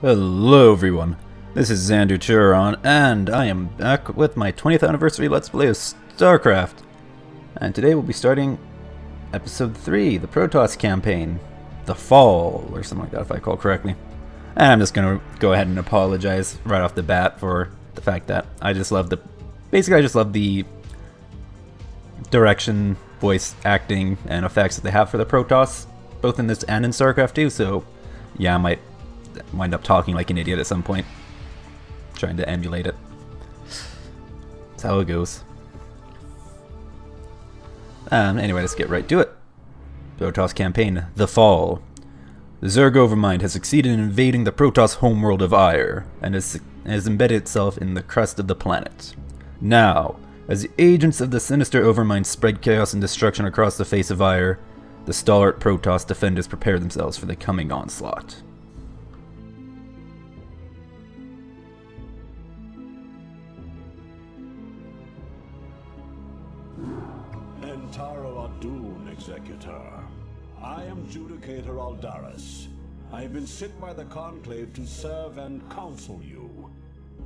Hello everyone, this is Xander Turon, and I am back with my 20th anniversary Let's Play of StarCraft. And today we'll be starting Episode 3, the Protoss campaign. The Fall, or something like that if I recall correctly. And I'm just gonna go ahead and apologize right off the bat for the fact that I just love the... Basically I just love the direction, voice acting, and effects that they have for the Protoss, both in this and in StarCraft 2, so yeah, I might wind up talking like an idiot at some point, trying to emulate it. That's how it goes. Anyway, let's get right to it. Protoss campaign, The Fall. The Zerg Overmind has succeeded in invading the Protoss homeworld of Ire, and has embedded itself in the crust of the planet. Now, as the agents of the sinister Overmind spread chaos and destruction across the face of Ire, the stalwart Protoss defenders prepare themselves for the coming onslaught. Executor. I am Judicator Aldaris. I have been sent by the Conclave to serve and counsel you.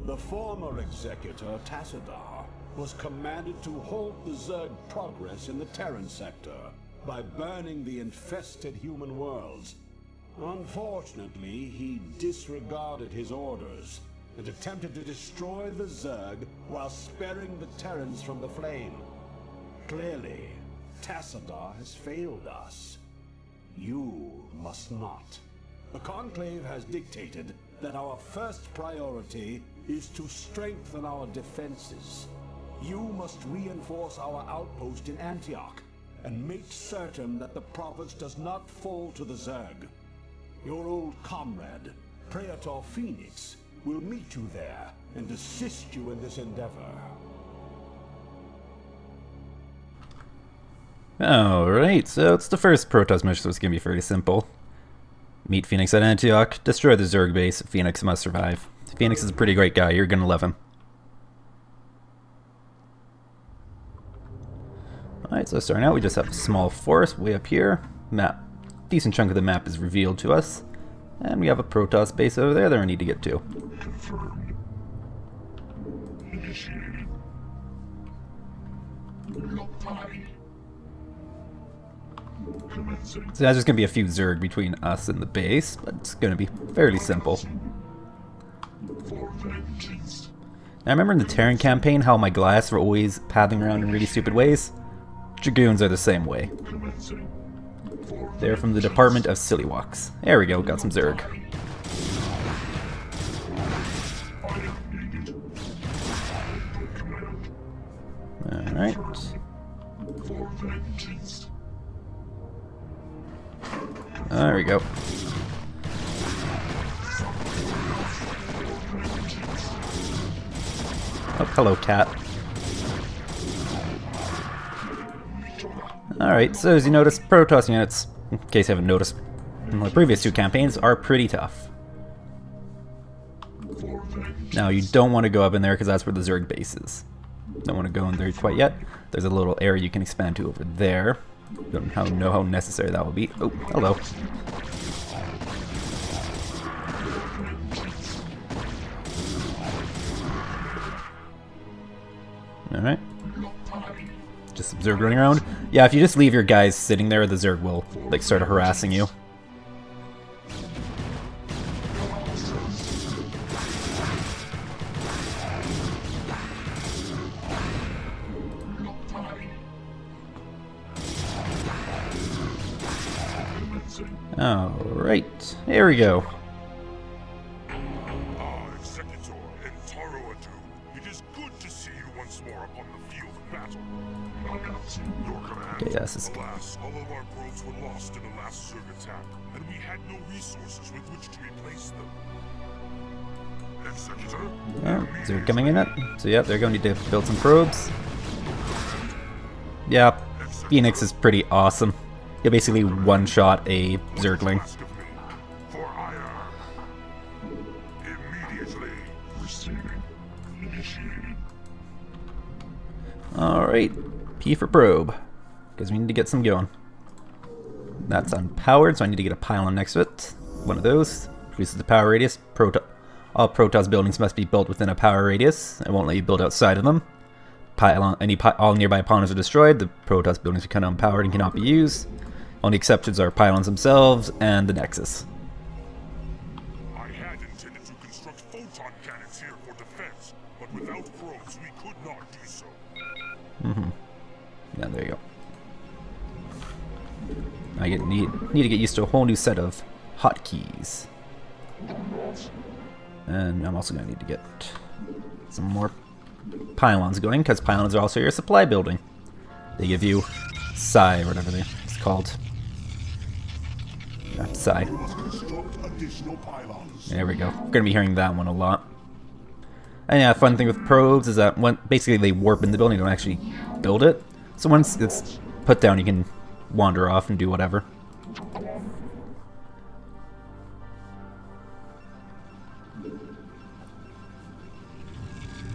The former Executor, Tassadar, was commanded to halt the Zerg progress in the Terran sector by burning the infested human worlds. Unfortunately, he disregarded his orders and attempted to destroy the Zerg while sparing the Terrans from the flame. Clearly, Tassadar has failed us. You must not. The Conclave has dictated that our first priority is to strengthen our defenses. You must reinforce our outpost in Antioch and make certain that the province does not fall to the Zerg. Your old comrade, Praetor Phoenix, will meet you there and assist you in this endeavor. Alright, so it's the first Protoss mission, so it's gonna be fairly simple. Meet Phoenix at Antioch, destroy the Zerg base, Phoenix must survive. Phoenix is a pretty great guy, you're gonna love him. Alright, so starting out we just have a small forest way up here. Map. Decent chunk of the map is revealed to us. And we have a Protoss base over there that we need to get to. Confirmed. Initiated. Reply. Commencing. So there's just going to be a few Zerg between us and the base, but it's going to be fairly simple. For vengeance. Now, I remember in the Terran campaign how my Goliaths were always pathing around in really stupid ways. Dragoons are the same way. Commencing. For They're from the Department of Silly Walks. There we go, got some Zerg. I am needed. Command. Alright. For vengeance. There we go. Oh, hello, cat. Alright, so as you notice, Protoss units, in case you haven't noticed, in the previous two campaigns, are pretty tough. Now, you don't want to go up in there because that's where the Zerg base is. Don't want to go in there quite yet. There's a little area you can expand to over there. Don't know how necessary that will be. Oh, hello. Alright. Just some Zerg running around. Yeah, if you just leave your guys sitting there, the Zerg will, like, start harassing you. Alright, here we go. Executor Interruptions. It is good to see you once more upon the field of battle. Your command. Okay, yes, Alas, all of our probes were lost in the last Zerg attack, and we had no resources with which to replace them. Executor? Oh, Zerg coming in it. So yeah, they're going to need to build some probes. Yeah, Phoenix is pretty awesome. You basically one-shot a Zergling. For ire. Immediately. Receiving. Initiated. Alright, P for probe. Because we need to get some going. That's unpowered, so I need to get a pylon next to it. One of those. Increases the power radius. All Protoss buildings must be built within a power radius. It won't let you build outside of them. All nearby pylons are destroyed. The Protoss buildings become unpowered and cannot be used. Only exceptions are pylons themselves and the Nexus. I had intended to construct photon cannons here for defense, but without probes we could not do so. Yeah, there you go. I need to get used to a whole new set of hotkeys. And I'm also going to need to get some more pylons going, because pylons are also your supply building. They give you psi, or whatever it's called. Yeah, psi. There we go. We're going to be hearing that one a lot. And yeah, fun thing with probes is that basically they warp in the building, they don't actually build it. So once it's put down, you can wander off and do whatever.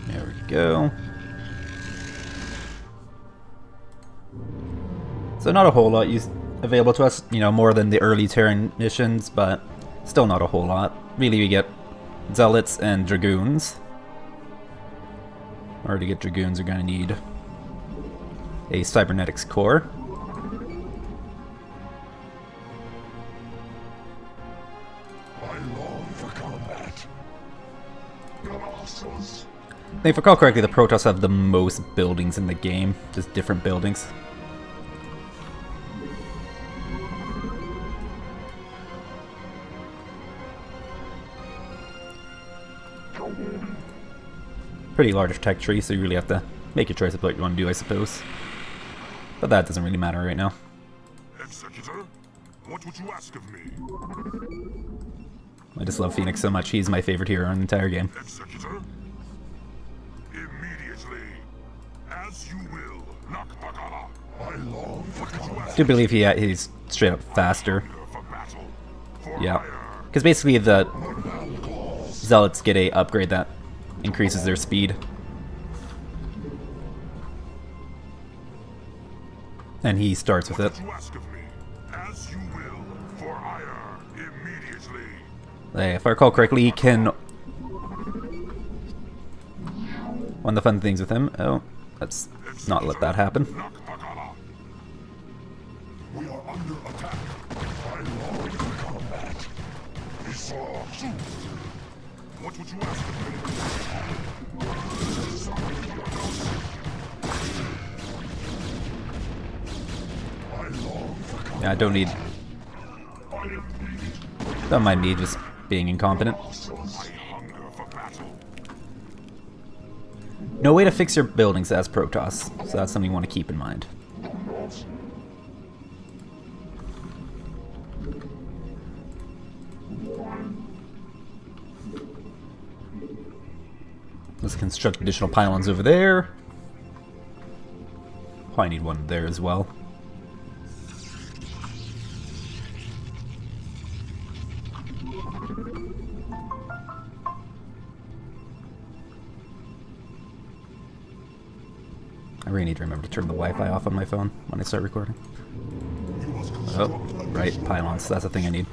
There we go. So not a whole lot available to us, you know, more than the early Terran missions, but still not a whole lot. Really, we get Zealots and Dragoons. In order to get Dragoons, we're going to need a Cybernetics core. I long for combat. If I recall correctly, the Protoss have the most buildings in the game, just different buildings. Pretty large tech tree, so you really have to make your choice of what you want to do, I suppose. But that doesn't really matter right now. Executor, what would you ask of me? I just love Phoenix so much. He's my favorite hero in the entire game. Executor? Immediately. As you will, Nakbagala. I long for combat. I do believe he's straight up faster. For battle. For Yeah. hire. Because basically the Zealots get a upgrade that increases their speed. And he starts with it. What would you ask of me? As you will, for hire. Immediately. If I recall correctly, he can... One of the fun things with him... Oh, let's not let that happen. Nakbagala. We are under attack. I long for combat. We saw soon. What would you ask of me? I long for combat. Yeah, I don't need... Don't mind me just being incompetent. I hunger for battle. No way to fix your buildings as Protoss, so that's something you want to keep in mind. Let's construct additional pylons over there. Probably need one there as well. I really need to remember to turn the Wi-Fi off on my phone when I start recording. Oh, right, pylons. That's the thing I need.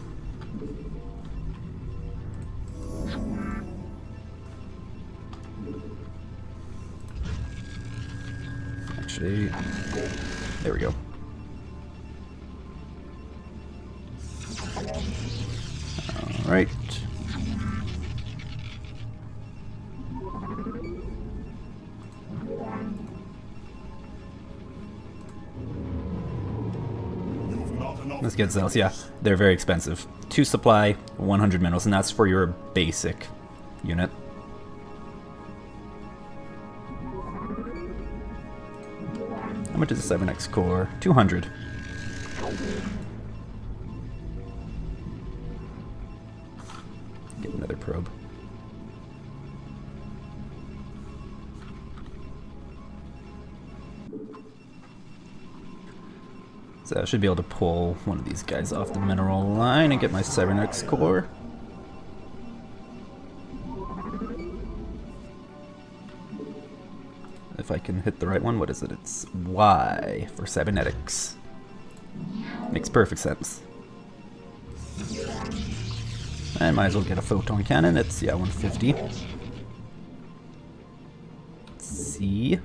Actually, there we go. All right. Let's get Zealots. Yeah, they're very expensive. 2 supply, 100 minerals, and that's for your basic unit. How much is the Cybernetics core? 200. Get another probe. So I should be able to pull one of these guys off the mineral line and get my Cybernetics core. If I can hit the right one, what is it? It's Y for Cybernetics. Makes perfect sense. I might as well get a photon cannon. It's, yeah, 150. Let's see.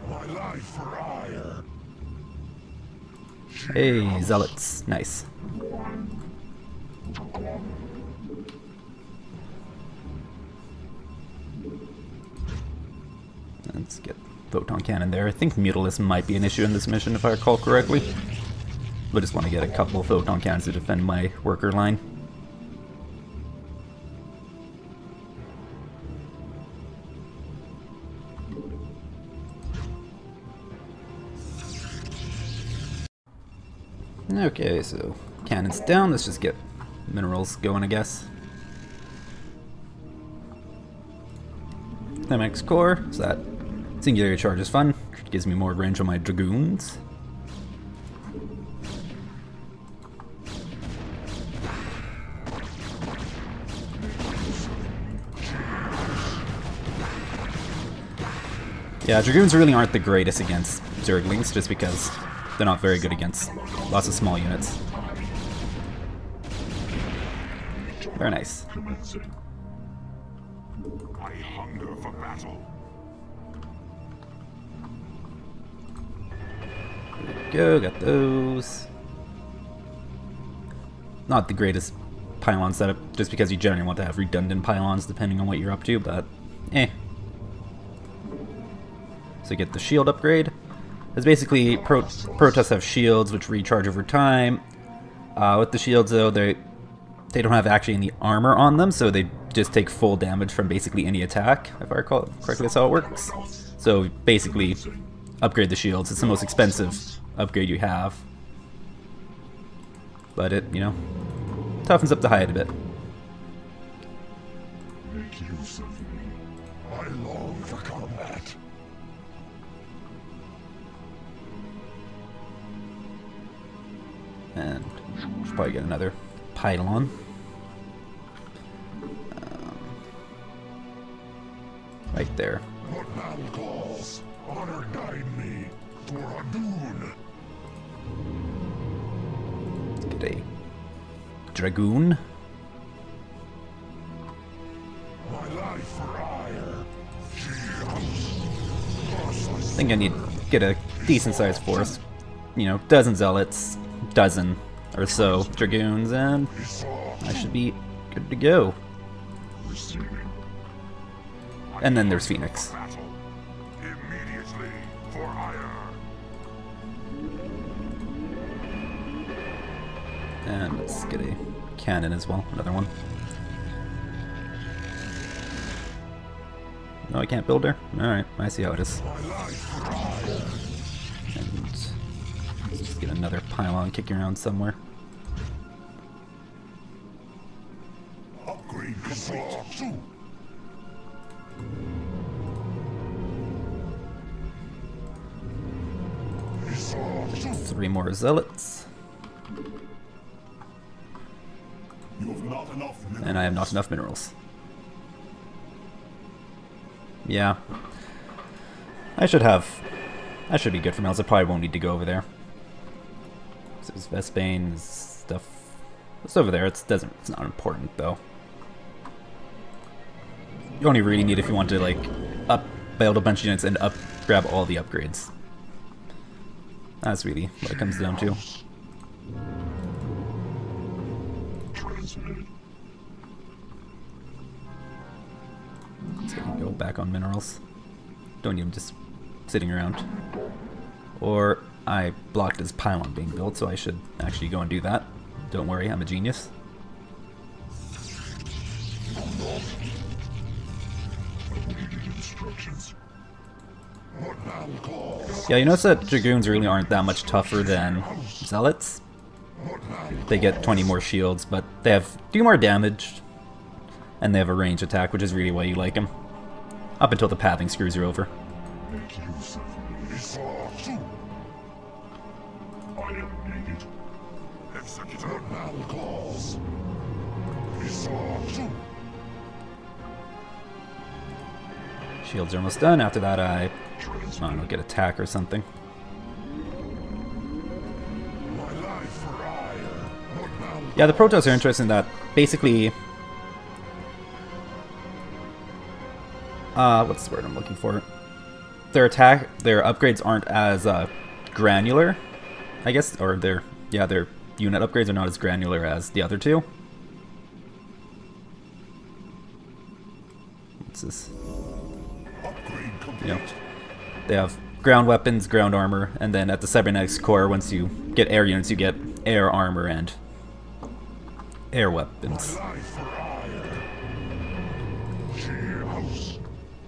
My life for ire. Hey, zealots. Nice. Let's get photon cannon there. I think Mutalisk might be an issue in this mission if I recall correctly. But I just want to get a couple of photon cannons to defend my worker line. Okay, so cannons down. Let's just get minerals going, I guess. MX core, so that singularity charge is fun. It gives me more range on my dragoons. Yeah, dragoons really aren't the greatest against zerglings, just because they're not very good against lots of small units. Very nice. I hunger for battle. There we go, got those. Not the greatest pylon setup, just because you generally want to have redundant pylons depending on what you're up to, but eh. So get the shield upgrade. It's basically Protoss have shields which recharge over time. With the shields though, they don't have actually any armor on them, so they just take full damage from basically any attack, if I recall correctly. That's how it works. So basically, upgrade the shields. It's the most expensive upgrade you have, but it, you know, toughens up the hide a bit. Make use of me. I long for combat. And should probably get another pylon. Right there. What battle calls? Honor guide me for a boon. Get a dragoon. My life for ire. I think I need to get a decent sized force. You know, dozen zealots, dozen or so dragoons, and I should be good to go. And then there's Phoenix. Immediately for ire. And let's get a cannon as well, another one. No, I can't build her? Alright, I see how it is. And let's just get another pylon kicking around somewhere. Upgrade complete. 3 more zealots. You have not enough minerals. And I have not enough minerals. Yeah. I should be good for minerals. I probably won't need to go over there. So there's Vespane stuff. It's over there. It's not important though. You only really need if you want to like build a bunch of units and grab all the upgrades. That's really what it comes down to. So go back on minerals. Don't need them just sitting around. Or I blocked his pylon being built, so I should actually go and do that. Don't worry, I'm a genius. Yeah, you notice that dragoons really aren't that much tougher than zealots. They get 20 more shields, but they do more damage, and they have a range attack, which is really why you like them. Up until the pathing screws you over. Shields are almost done. After that, I don't know, get attack or something. Yeah, the Protoss are interesting in that basically, what's the word I'm looking for? Their upgrades aren't as granular, I guess, or their unit upgrades are not as granular as the other two. What's this? You know, they have ground weapons, ground armor, and then at the cybernetics core, once you get air units, you get air armor and air weapons.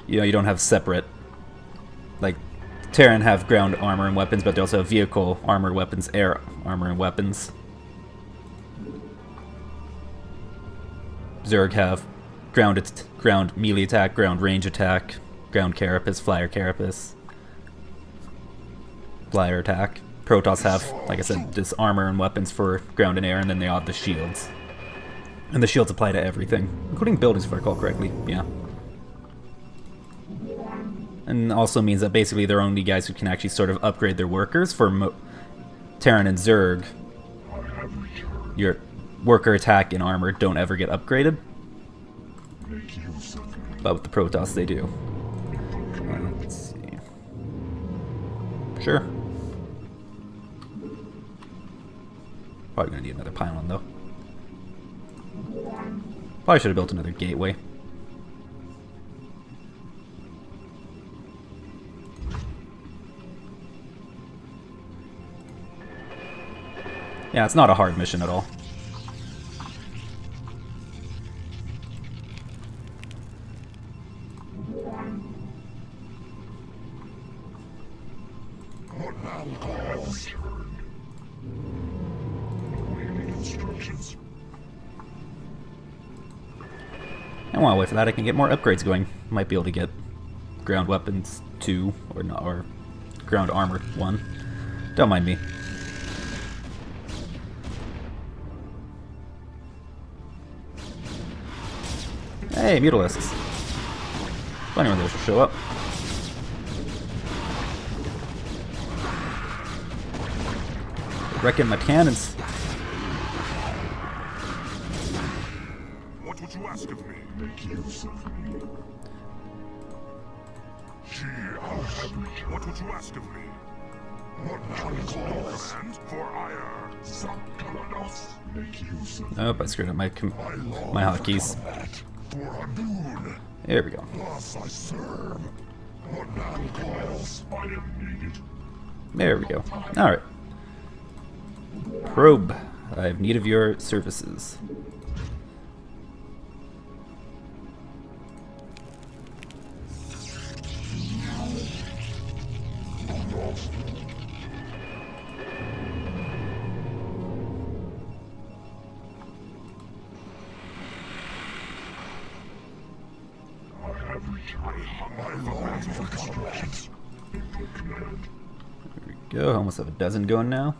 You know, you don't have separate, like, Terran have ground armor and weapons, but they also have vehicle armor, weapons, air armor and weapons. Zerg have ground melee attack, ground range attack, ground carapace, flyer carapace, flyer attack. Protoss have, like I said, this armor and weapons for ground and air, and then they have the shields. And the shields apply to everything, including buildings if I recall correctly, yeah. And also means that basically they're only guys who can actually sort of upgrade their workers. For Terran and Zerg, your worker attack and armor don't ever get upgraded. But with the Protoss they do. Let's see. Sure. Probably gonna need another pylon though. Probably should have built another gateway. Yeah, it's not a hard mission at all. And while I wait for that, I can get more upgrades going. Might be able to get ground weapons 2 or not, or ground armor 1. Don't mind me. Hey, Mutalisks. Plenty of those will show up. Wrecking my cannons. What would you ask of me? Make use of me. What would you ask of me? Command for ire. Make use of Oh, I screwed up my hotkeys. There we go. There we go. Alright. Probe. I have need of your services. There we go, almost have a dozen going now.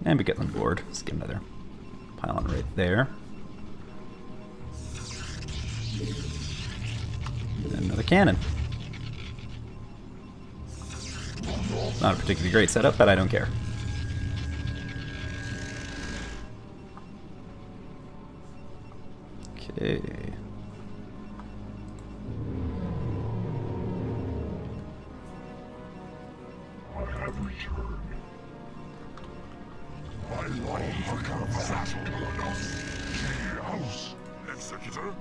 And we get on board. Let's get another pylon right there. And another cannon. Not a particularly great setup, but I don't care. Okay. Executor,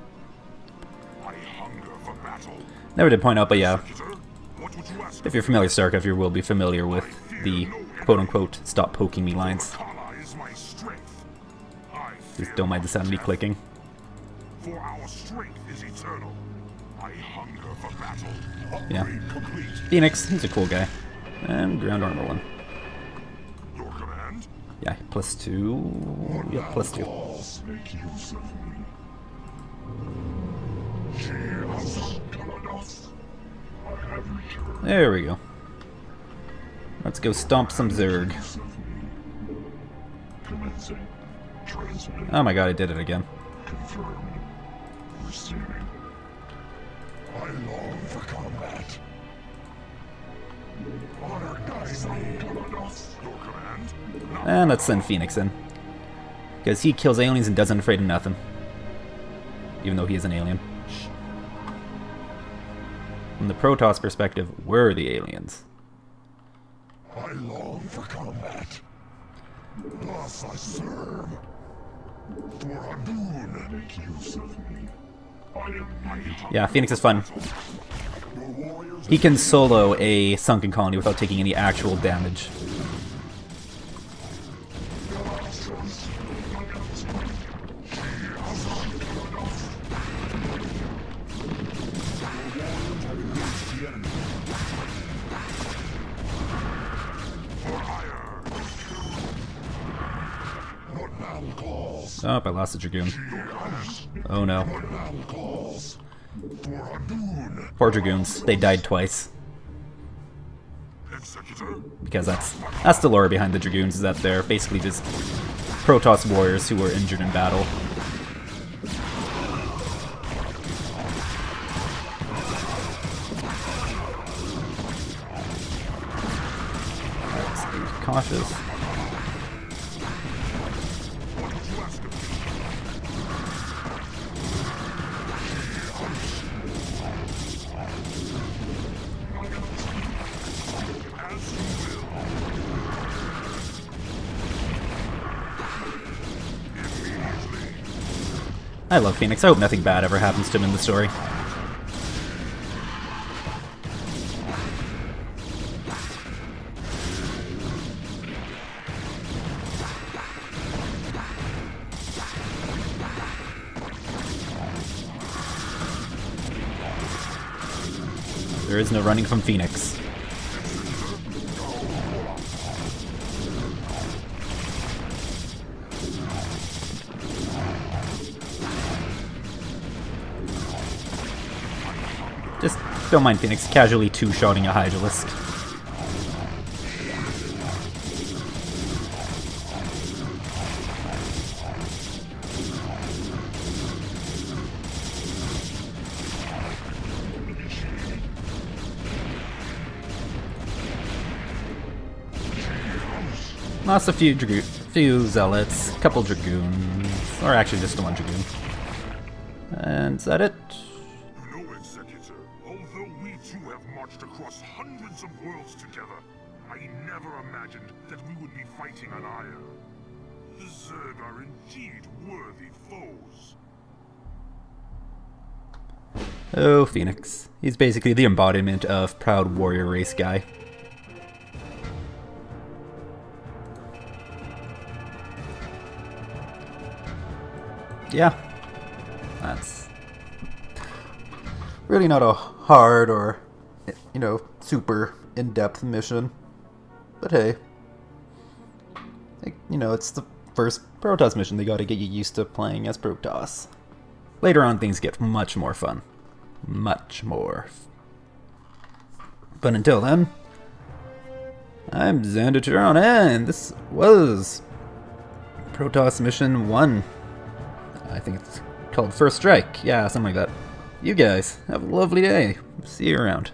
I hunger for battle. Never did point out, but yeah, What would you ask? if you're familiar with StarCraft, you will be familiar with the quote-unquote "stop poking me" lines. Kala is my strength. Just don't mind the sound of me clicking. For our strength is eternal. I hunger for battle. Yeah. Phoenix, he's a cool guy. And ground armor 1. Your command? Yeah, +2. Yeah, +2. Make use of me. There we go. Let's go stomp some Zerg. Sensing. Transmitting. Oh my god, I did it again. Confirmed. Receiving. I long for combat. Honor guides me. Your command? And let's send Phoenix in. Because he kills aliens and doesn't afraid of nothing. Even though he is an alien. From the Protoss perspective, we're the aliens. I long for combat. Thus I serve. For Adun, make use of me. I am mighty. Yeah, Phoenix is fun. He can solo a sunken colony without taking any actual damage. Oh, I lost the Dragoon. Oh no. Poor Dragoons. They died twice. Executor? Because that's the lore behind the Dragoons, is that they're basically just Protoss warriors who were injured in battle. Let's be cautious. I love Phoenix. I hope nothing bad ever happens to him in the story. There is no running from Phoenix. Just don't mind Phoenix casually two-shotting a Hydralisk. Lost a few Zealots, a couple Dragoons, or actually just the one Dragoon. And is that it? No, Executor. Although we two have marched across hundreds of worlds together, I never imagined that we would be fighting an Ire. The Zerg are indeed worthy foes. Oh, Phoenix. He's basically the embodiment of proud warrior race guy. Yeah, that's really not a hard or, you know, super in-depth mission. But hey, you know, it's the first Protoss mission. They gotta get you used to playing as Protoss. Later on, things get much more fun. Much more. But until then, I'm Xandertron, and this was Protoss Mission 1. I think it's called First Strike. Yeah, something like that. You guys, have a lovely day. See you around.